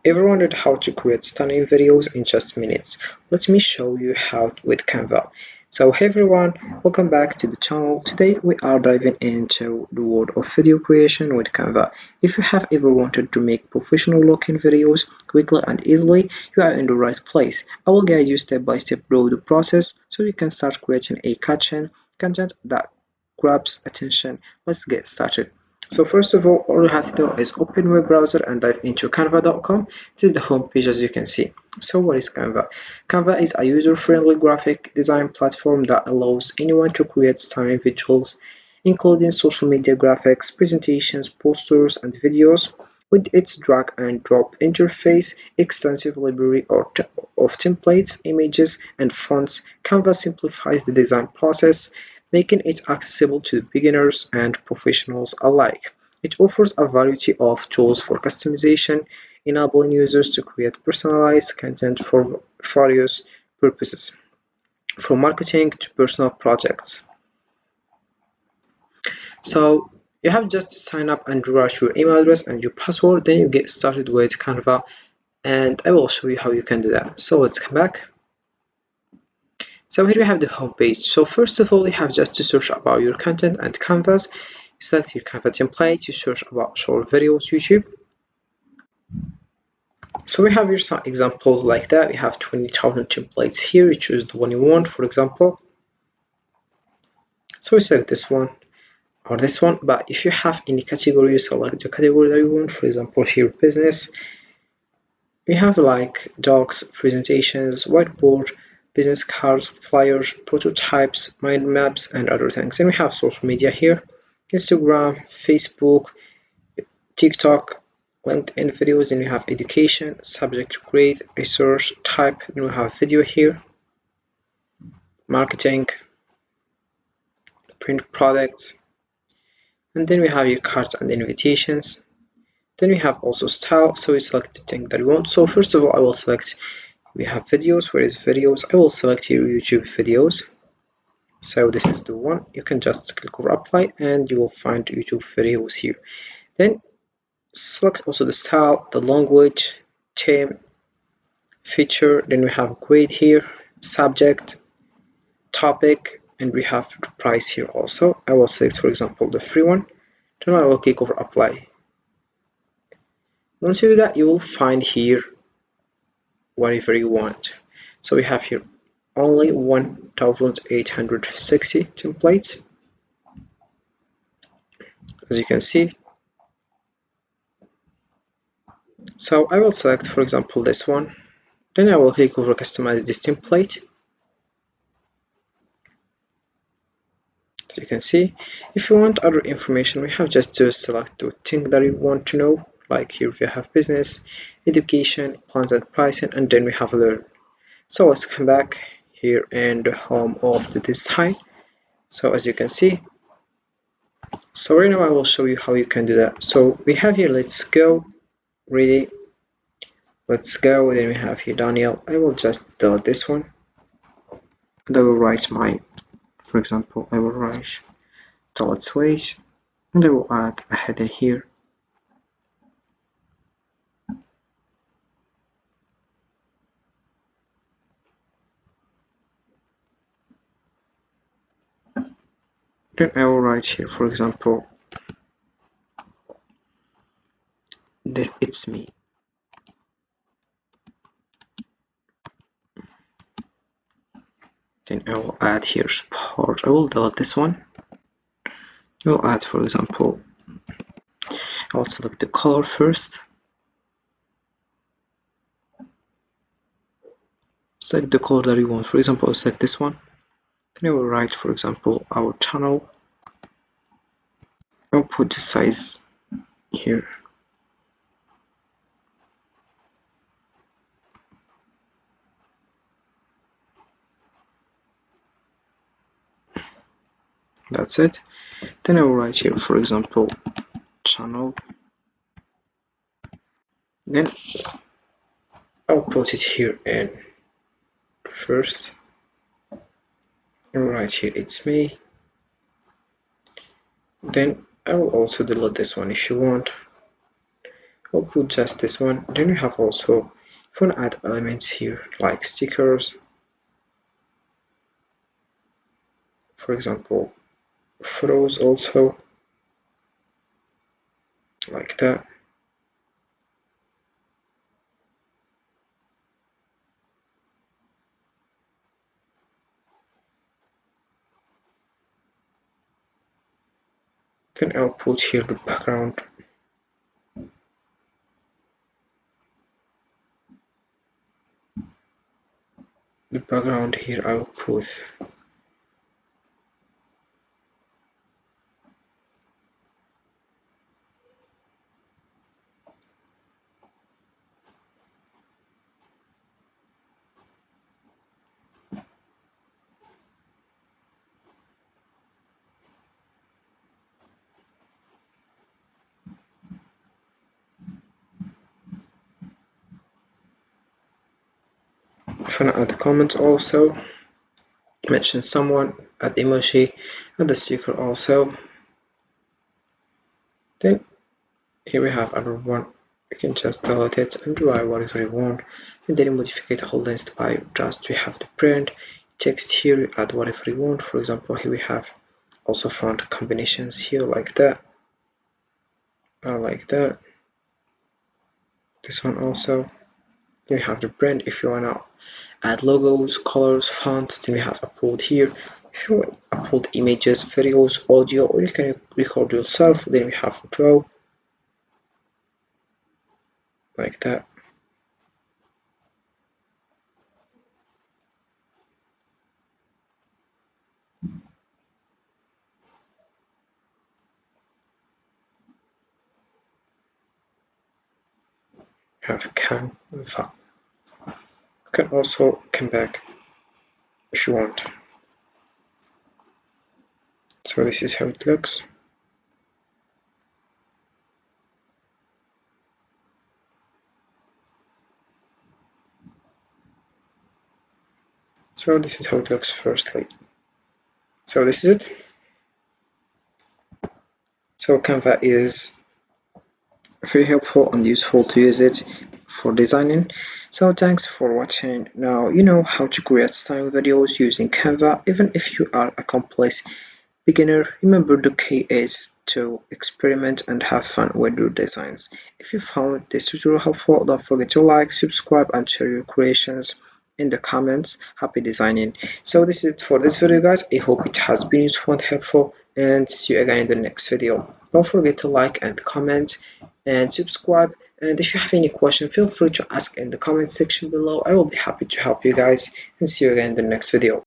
Ever wondered how to create stunning videos in just minutes? Let me show you how with Canva. So hey everyone, welcome back to the channel. Today we are diving into the world of video creation with Canva. If you have ever wanted to make professional looking videos quickly and easily, you are in the right place. I will guide you step by step through the process so you can start creating a catchy content that grabs attention. Let's get started. So first of all you have to do is open web browser and dive into canva.com. This is the home page as you can see. So what is Canva? Canva is a user-friendly graphic design platform that allows anyone to create stunning visuals, including social media graphics, presentations, posters, and videos. With its drag and drop interface, extensive library of templates, images, and fonts, Canva simplifies the design process, making it accessible to beginners and professionals alike. It offers a variety of tools for customization, enabling users to create personalized content for various purposes, from marketing to personal projects. So you have just to sign up and write your email address and your password, then you get started with Canva, and I will show you how you can do that. So let's come back. So here we have the home page. So first of all, you have just to search about your content and Canvas. Select your Canva template. You search about short videos, YouTube. So we have here some examples like that. We have 20,000 templates here. You choose the one you want, for example. So we select this one or this one. But if you have any category, you select the category that you want. For example, here business. We have like docs, presentations, whiteboard, business cards, flyers, prototypes, mind maps, and other things. And we have social media here: Instagram, Facebook, TikTok, LinkedIn videos, and we have education, subject to create, research, type, and we have video here, marketing, print products, and then we have your cards and invitations. Then we have also style, so we select the thing that we want. So first of all, I will select, we have videos. Where is videos? I will select here YouTube videos. So this is the one. You can just click over apply and you will find YouTube videos here. Then select also the style, the language, theme, feature. Then we have grade here, subject, topic, and we have the price here also. I will select, for example, the free one. Then I will click over apply. Once you do that, you will find here whatever you want. So we have here only 1,860 templates, as you can see. So I will select, for example, this one. Then I will click over customize this template. So you can see, if you want other information, we have just to select the thing that you want to know. Like here we have business, education, plans and pricing, and then we have learn. So let's come back here in the home of the design. So as you can see, so right now I will show you how you can do that. So we have here let's go, ready, let's go. Then we have here Daniel. I will just delete this one and I will write my, for example, I will write let's wait, and I will add a header here. Then I will write here, for example, that it's me. Then I will add here support. I will delete this one. I will add, for example, I will select the color first. Select the color that you want. For example, I'll select this one. Then I will write, for example, our channel. I'll put the size here. That's it. Then I will write here, for example, channel. Then I'll put it here in first. And write here it's me. Then I will also delete this one if you want. I'll put just this one. Then we have also, if you want to add elements here like stickers, for example, photos also, like that. Then I'll put here the background. The background here I will put if you want to add comments also, mention someone, add emoji, add the sticker also. Then here we have another one. You can just delete it and write whatever you want, and then modify the whole list by just we have the print text here. You add whatever you want. For example, here we have also font combinations here like that, like that. This one also. Then we have the brand. If you wanna add logos, colors, fonts, then we have upload here. If you upload images, videos, audio, or you can record yourself, then we have draw, like that. Have Canva. You can also come back if you want. So this is how it looks. So this is how it looks firstly. So this is it. So Canva is very helpful and useful to use it for designing. So thanks for watching. Now you know how to create style videos using Canva. Even if you are a complex beginner, remember the key is to experiment and have fun with your designs. If you found this tutorial helpful, don't forget to like, subscribe, and share your creations in the comments. Happy designing. So this is it for this video, guys. I hope it has been useful and helpful, and see you again in the next video. Don't forget to like and comment and subscribe, and if you have any question, feel free to ask in the comment section below. I will be happy to help you guys, and see you again in the next video.